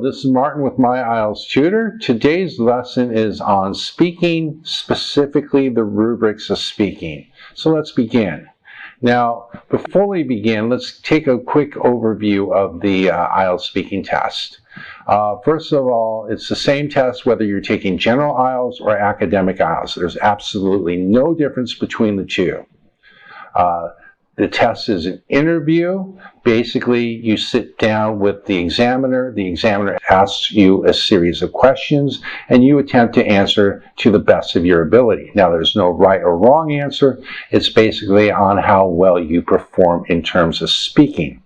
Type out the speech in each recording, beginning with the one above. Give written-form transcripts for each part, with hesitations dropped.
this is Martin with My IELTS Tutor. Today's lesson is on speaking, specifically the rubrics of speaking. So let's begin. Now, before we begin, let's take a quick overview of the IELTS speaking test. First of all, it's the same test whether you're taking general IELTS or academic IELTS. There's absolutely no difference between the two. The test is an interview. Basically, you sit down with the examiner. The examiner asks you a series of questions, and you attempt to answer to the best of your ability. Now, there's no right or wrong answer. It's basically on how well you perform in terms of speaking.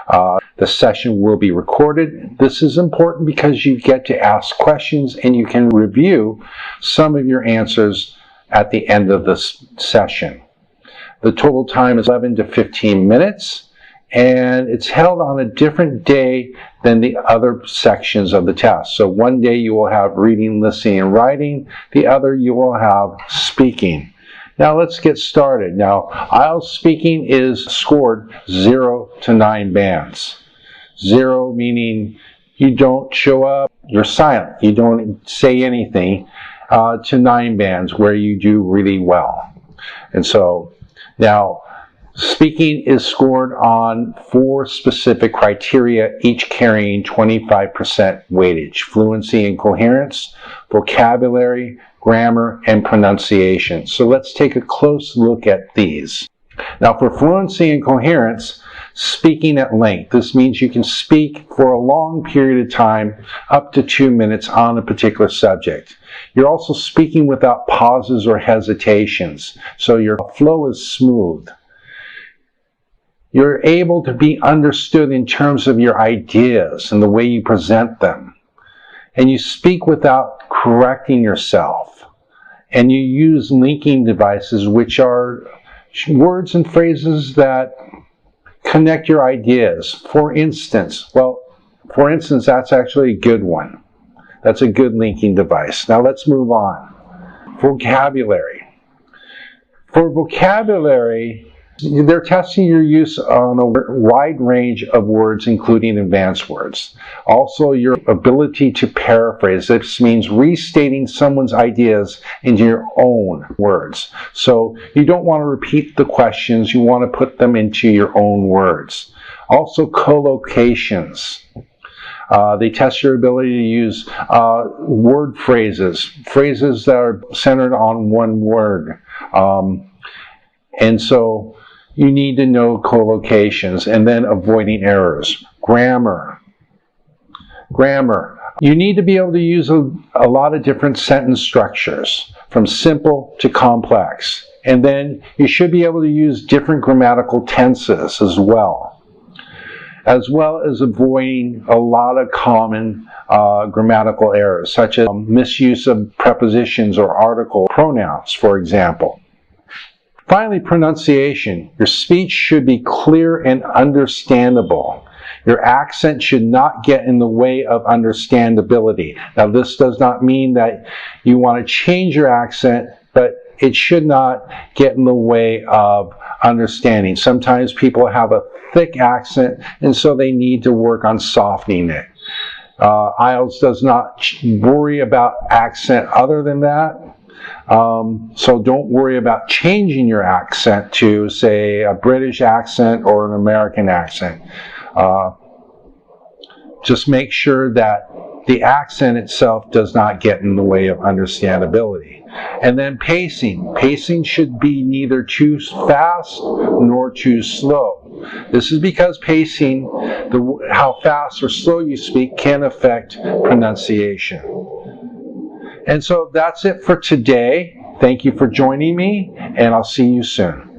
The session will be recorded. This is important because you get to ask questions, and you can review some of your answers at the end of the session. The total time is 11 to 15 minutes, and it's held on a different day than the other sections of the test. So one day you will have reading, listening, and writing. The other you will have speaking. Now let's get started. Now, IELTS speaking is scored 0 to 9 bands. 0 meaning you don't show up, you're silent, you don't say anything, to 9 bands where you do really well. And so, now, speaking is scored on 4 specific criteria, each carrying 25% weightage: fluency and coherence, vocabulary, grammar, and pronunciation. So let's take a close look at these. Now, for fluency and coherence, speaking at length. This means you can speak for a long period of time, up to 2 minutes on a particular subject. You're also speaking without pauses or hesitations, so your flow is smooth. You're able to be understood in terms of your ideas and the way you present them. And you speak without correcting yourself. And you use linking devices, which are words and phrases that connect your ideas. For instance, that's actually a good one. That's a good linking device. Now let's move on. Vocabulary. For vocabulary, they're testing your use on a wide range of words, including advanced words. Also, your ability to paraphrase. This means restating someone's ideas into your own words. So you don't want to repeat the questions. You want to put them into your own words. Also, collocations. They test your ability to use word phrases that are centered on one word. And so you need to know collocations, and then avoiding errors. Grammar. You need to be able to use a lot of different sentence structures, from simple to complex. And then you should be able to use different grammatical tenses as well as avoiding a lot of common grammatical errors, such as misuse of prepositions or article pronouns, for example. Finally, pronunciation. Your speech should be clear and understandable. Your accent should not get in the way of understandability. Now, this does not mean that you want to change your accent, but it should not get in the way of understanding. Sometimes people have a thick accent, and so they need to work on softening it. IELTS does not worry about accent other than that. So don't worry about changing your accent to, say, a British accent or an American accent. Just make sure that the accent itself does not get in the way of understandability. And then pacing. Pacing should be neither too fast nor too slow. This is because pacing, how fast or slow you speak, can affect pronunciation. And so that's it for today. Thank you for joining me, and I'll see you soon.